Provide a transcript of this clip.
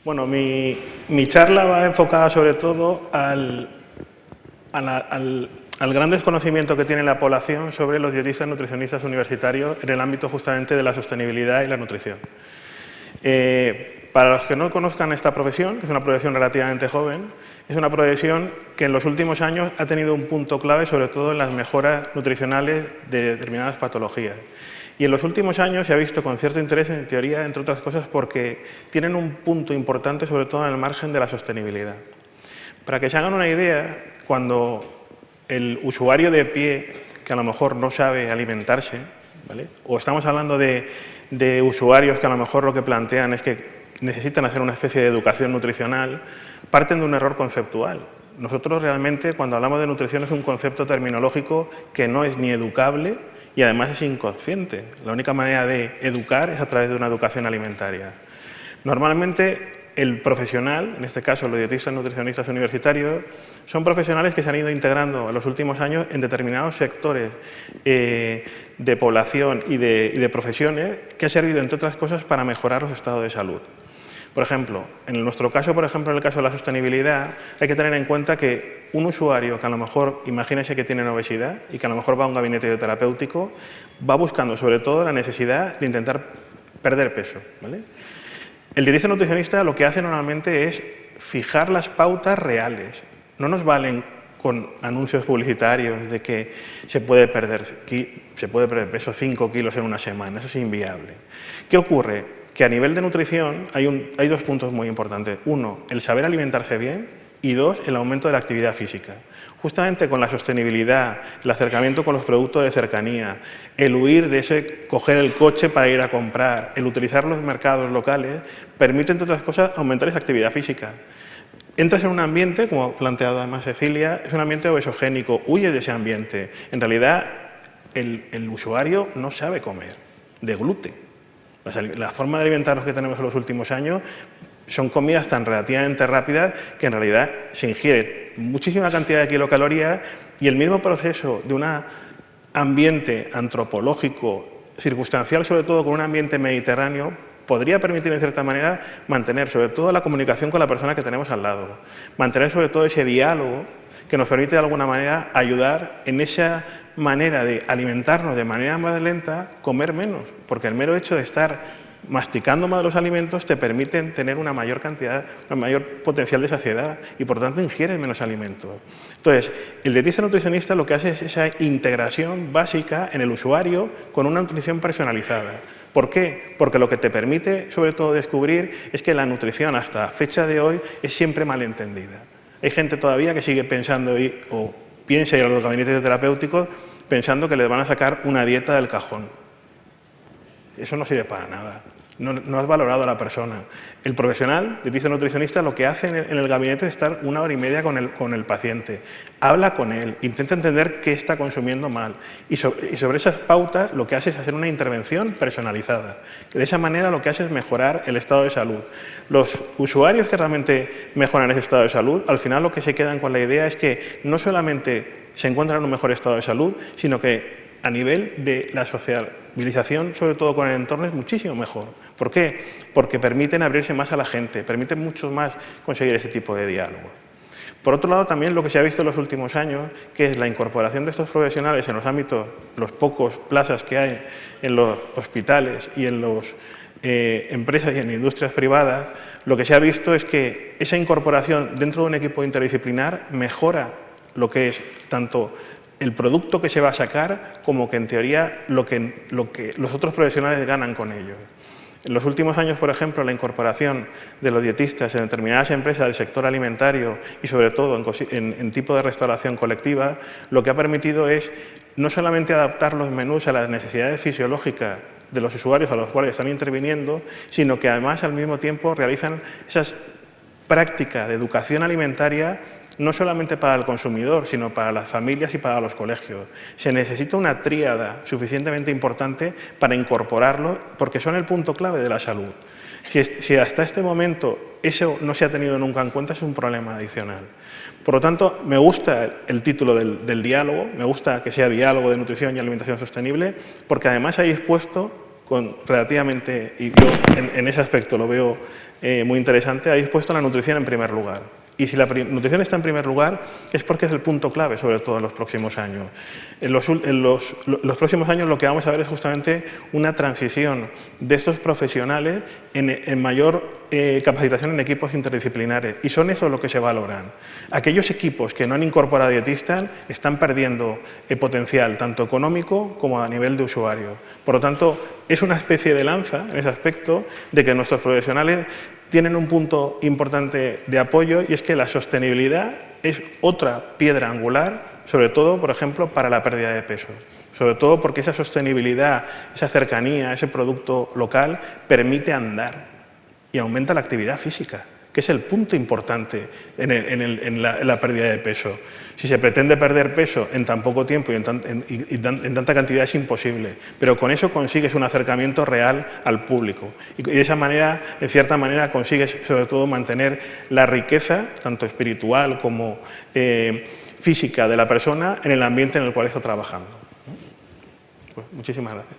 Bueno, mi charla va enfocada sobre todo al gran desconocimiento que tiene la población sobre los dietistas nutricionistas universitarios en el ámbito justamente de la sostenibilidad y la nutrición. Para los que no conozcan esta profesión, que es una profesión relativamente joven, es una profesión que en los últimos años ha tenido un punto clave, sobre todo en las mejoras nutricionales de determinadas patologías. Y en los últimos años se ha visto con cierto interés en teoría, entre otras cosas, porque tienen un punto importante, sobre todo en el margen de la sostenibilidad. Para que se hagan una idea, cuando el usuario de pie, que a lo mejor no sabe alimentarse, ¿vale? O estamos hablando de usuarios que a lo mejor lo que plantean es que necesitan hacer una especie de educación nutricional, parten de un error conceptual. Nosotros realmente, cuando hablamos de nutrición, es un concepto terminológico que no es ni educable y además es inconsciente. La única manera de educar es a través de una educación alimentaria. Normalmente, el profesional, en este caso los dietistas nutricionistas universitarios, son profesionales que se han ido integrando en los últimos años en determinados sectores de población y de profesiones que ha servido, entre otras cosas, para mejorar los estados de salud. Por ejemplo, en nuestro caso, en el caso de la sostenibilidad, hay que tener en cuenta que un usuario que a lo mejor, imagínese que tiene obesidad y que a lo mejor va a un gabinete terapéutico, va buscando sobre todo la necesidad de intentar perder peso, ¿vale? El dietista nutricionista lo que hace normalmente es fijar las pautas reales. No nos valen con anuncios publicitarios de que se puede perder peso 5 kilos en una semana. Eso es inviable. ¿Qué ocurre? Que a nivel de nutrición hay dos puntos muy importantes. Uno, el saber alimentarse bien, y dos, el aumento de la actividad física. Justamente con la sostenibilidad, el acercamiento con los productos de cercanía, el huir de ese coger el coche para ir a comprar, el utilizar los mercados locales, permite, entre otras cosas, aumentar esa actividad física. Entras en un ambiente, como ha planteado además Cecilia, es un ambiente obesogénico, huyes de ese ambiente. En realidad, el usuario no sabe comer, deglute. La forma de alimentarnos que tenemos en los últimos años son comidas tan relativamente rápidas que en realidad se ingiere muchísima cantidad de kilocalorías y el mismo proceso de un ambiente antropológico, circunstancial, sobre todo con un ambiente mediterráneo, podría permitir en cierta manera mantener sobre todo la comunicación con la persona que tenemos al lado, mantener sobre todo ese diálogo que nos permite de alguna manera ayudar en esa manera de alimentarnos de manera más lenta, comer menos, porque el mero hecho de estar masticando más los alimentos te permiten tener una mayor cantidad, un mayor potencial de saciedad y por tanto ingieres menos alimentos. Entonces, el dietista nutricionista lo que hace es esa integración básica en el usuario con una nutrición personalizada. ¿Por qué? Porque lo que te permite sobre todo descubrir es que la nutrición hasta fecha de hoy es siempre malentendida. Hay gente todavía que sigue pensando o piensa ir a los gabinetes terapéuticos pensando que les van a sacar una dieta del cajón. Eso no sirve para nada. No has valorado a la persona. El profesional, dietista nutricionista, lo que hace en el gabinete es estar 1 hora y media con el paciente. Habla con él, intenta entender qué está consumiendo mal. Y sobre esas pautas lo que hace es hacer una intervención personalizada. De esa manera lo que hace es mejorar el estado de salud. Los usuarios que realmente mejoran ese estado de salud, al final lo que se quedan con la idea es que no solamente se encuentran en un mejor estado de salud, sino que a nivel de la sociabilización, sobre todo con el entorno, es muchísimo mejor. ¿Por qué? Porque permiten abrirse más a la gente, permiten mucho más conseguir ese tipo de diálogo. Por otro lado, también lo que se ha visto en los últimos años, que es la incorporación de estos profesionales en los ámbitos, los pocos plazas que hay en los hospitales y en las empresas y en industrias privadas, lo que se ha visto es que esa incorporación dentro de un equipo interdisciplinar mejora lo que es tanto el producto que se va a sacar, como que en teoría lo que los otros profesionales ganan con ello. En los últimos años, por ejemplo, la incorporación de los dietistas en determinadas empresas del sector alimentario y sobre todo en tipo de restauración colectiva, lo que ha permitido es no solamente adaptar los menús a las necesidades fisiológicas de los usuarios a los cuales están interviniendo, sino que además al mismo tiempo realizan esas prácticas de educación alimentaria no solamente para el consumidor, sino para las familias y para los colegios. Se necesita una tríada suficientemente importante para incorporarlo, porque son el punto clave de la salud. Si hasta este momento eso no se ha tenido nunca en cuenta, es un problema adicional. Por lo tanto, me gusta el título del diálogo, me gusta que sea diálogo de nutrición y alimentación sostenible, porque además hay expuesto con relativamente, y yo en ese aspecto lo veo muy interesante, habéis puesto la nutrición en primer lugar. Y si la nutrición está en primer lugar es porque es el punto clave, sobre todo en los próximos años. En los próximos años lo que vamos a ver es justamente una transición de estos profesionales en mayor capacitación en equipos interdisciplinares. Y son eso lo que se valoran. Aquellos equipos que no han incorporado dietistas están perdiendo potencial, tanto económico como a nivel de usuario. Por lo tanto, es una especie de lanza en ese aspecto de que nuestros profesionales tienen un punto importante de apoyo, y es que la sostenibilidad es otra piedra angular, sobre todo, por ejemplo, para la pérdida de peso. Sobre todo porque esa sostenibilidad, esa cercanía, ese producto local permite andar y aumenta la actividad física, que es el punto importante en la pérdida de peso. Si se pretende perder peso en tan poco tiempo y en tanta cantidad es imposible, pero con eso consigues un acercamiento real al público y de esa manera, en cierta manera, consigues sobre todo mantener la riqueza, tanto espiritual como física de la persona en el ambiente en el cual está trabajando. Pues, muchísimas gracias.